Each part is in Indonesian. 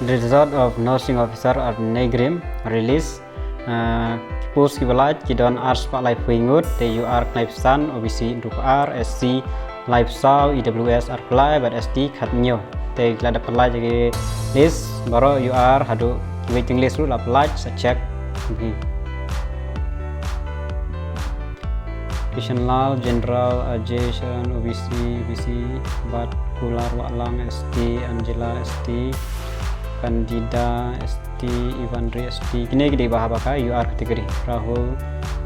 The result of nursing officer at Negrim release post kibalat kidon ars pak live wingut TUR Knaisan OBC Dukar SC live saw IWS apply but SD khatnyo te glada apply jadi list baru UR hadu waiting list lu apply check National General Aviation OBC Bat Kular Walang ST Angela ST Kandida ST Ivandri ST kini gede bahaba UR kategori Rahul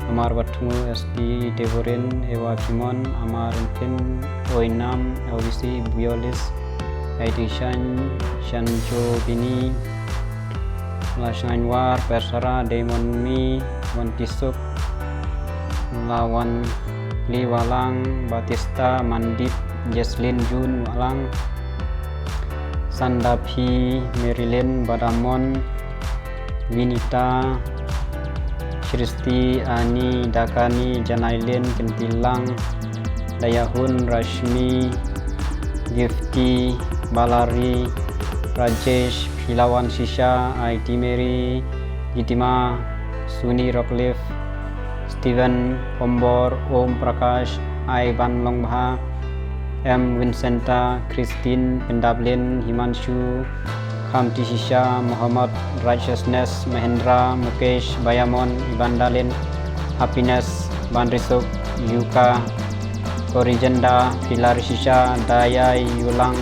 Amar Batmu ST Devorin Ewa Kimon Amar Infin Oinam OBC Biolis Aidishan Shanjo Bini Lashanwar Persara Demon Mi Wantisuk Lawan Li Walang Batista Mandip Jesslyn Jun Walang Sandapi Marilyn Badamon Winita Kristi Ani Dakani Janailin Kentilang Dayahun Rashmi Gifty Balari Rajesh Hilawan Shisha IT Mary Gitima Suni Rockcliffe Steven Kombor Om Prakash Ivan Longbha M Vincenta Christine Pendablin Himanshu Khamti Shisha Muhammad Righteousness Mahendra Mukesh Bayamon Ibandalin Happiness Bandrisuk Yuka Korijenda Pilar Shisha Dayai Yulang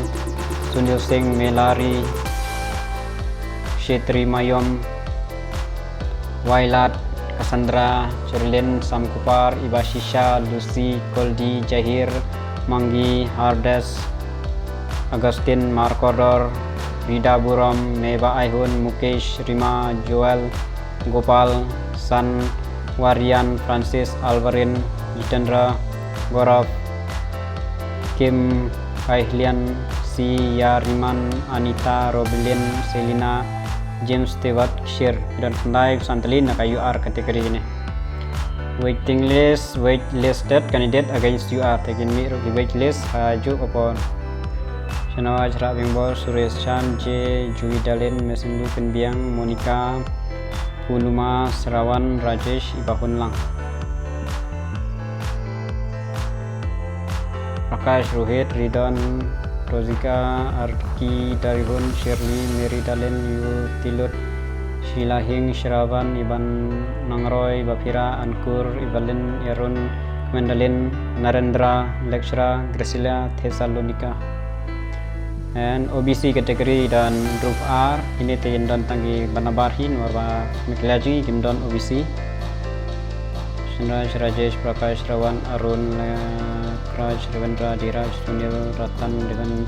Sunil Singh Melari Shetri Mayom Wailat Cassandra Cherlin Samkupar Ibashisha Lucy Koldi Jahir Manggi Hardes Agustin Markodor Rida Buram Meba Aihun Mukesh Rima Joel Gopal San Warian Francis Alvarin Jitendra Gaurav Kim Kaihlian Si Yariman Anita Robilin Selina James Tewat Kshir dan pendai Santelin nak UR kategori ini waiting list waitlisted candidate against UR taken me di waitlist aju upon Shanawaj Rabimbor Suresh Chan J Jui Dalin Mesendu Penbiang Monica Punuma Serawan Rajesh Ibahun Lang Prakash Rohit Ridwan Rozika Arki Darihun Shirley Mary Dalin Yu Tilut Shilahing Shravan Iban Nangroy Bapira Ankur Ivalin Yarun Mendalin Narendra Lecturer Gracila Thessalonica and OBC kategori dan Group R ini tein dan tanggi Banabarhin warba Miklaji Gimdon OBC Sunraj Rajesh Prakash Rawan Arun Raj Ravendra Diraj Sunil Ratan dengan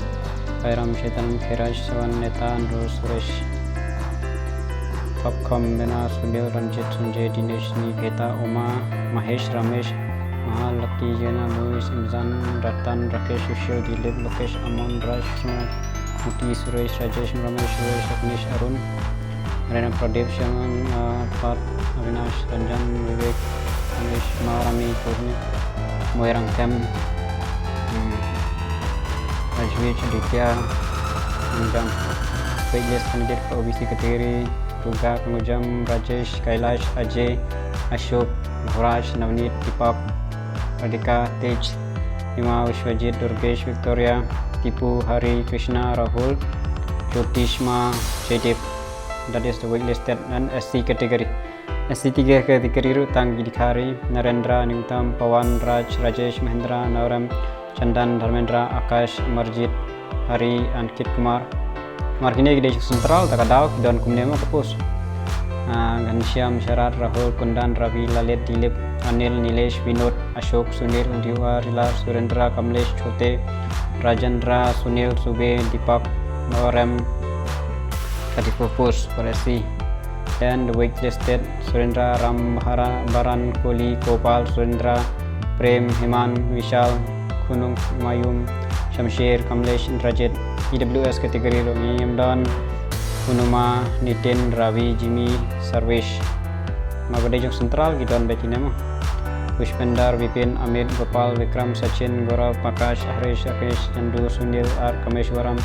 Kairam Shetan Kheraj Sawan Neta Andrew Suresh Popcom Bena Sunil Ranjit Sanjay Dinesh Niketa Oma Mahesh Ramesh Mahalaki Jena Louis Imzan Ratan Rakesh Sushil Dilip Lokesh Amon Raj Muti Suresh Rajesh Ramesh Suresh Agnish Arun Rena Pradeep Shaman Pat Avinash Ranjan Vivek Ramesh Maharami Kurni Moirang Tem Rajwich Ditya Anjam waitlist candidate for OBC kategori Ruga Pengujam Rajesh Kailash Ajay Ashok Bhuraj Navneet Deepak Radhika Tej Hima Vishwajit Durgesh Victoria Tipu Hari Krishna Rahul Jyotishma Jaydev. That is the waitlisted and SC category. SC 3 kategori Rutang Gidikari Narendra Nimtam Pawan Raj Rajesh Mahendra Nauram Chandan Dharmendra Akash Amarjit Hari Ankit Kumar kini gede sentral takadaw dan kumnemo kapus Ghanshyam Sharat Rahul Kundan Ravi Lalit Dilip Anil Nilesh Vinod Ashok Sunil Diwa Rilar Surendra Kamlesh Chote Rajendra Sunil Sube Deepak Norem Kadipupus Paresi dan the waitlisted Surendra Ram Baran Koli Gopal Surendra Prem Himan Vishal Kunung Mayum Shamsher Kamlesh Indrajit IWS kategori Yamdan Punuma Nitin Ravi Jimmy Sarvesh Magadejong Sentral Gidon Bekinema Pushpendar Vipin Amit Gopal Vikram Sachin Gaurav Prakash Harish Rakesh Chandu Sunil R Kameshwaram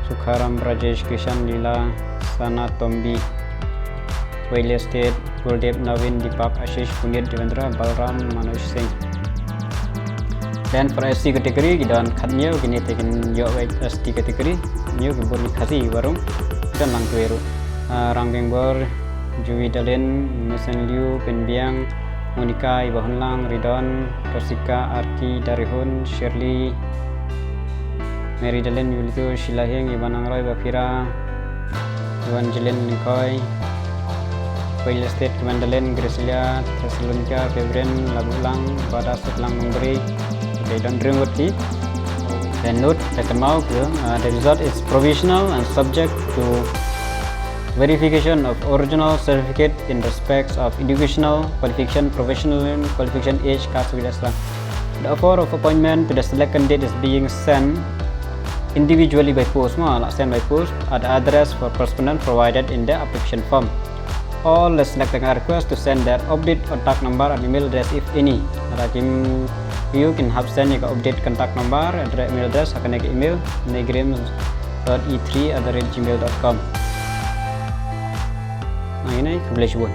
Sukharam Rajesh Kishan Lila Sana Tombi Real Estate Guldev Navin Deepak Ashish Punit Devendra Balram Manoj Singh. Dan for ST category kita kat new gini tekan yo ST category new kebor khasi warung dan lang tueru Rangbeng Bor Jui Dalen Mesen Liu Penbiang Monica Ibahunlang Ridon Rosika Arki Darihun Shirley Mary Dalen Yulito Shilahing Iwan Angroy Bafira Iwan Jelen Nikoy Real Estate Kemandalen Gracilia Thessalonica Febren Labulang Pada Setlang Memberi. Okay, don't drink tea. Then note that the result is provisional and subject to verification of original certificate in respects of educational qualification, professional qualification, age, caste, etc. The offer of appointment to the select candidate is being sent individually by post, sent by post at the address for correspondence provided in the application form. All the selected are requested to send their update contact number and email address if any. You can have send your update contact number and email address akan email negrim.e3@gmail.com. Nah ini boleh coba.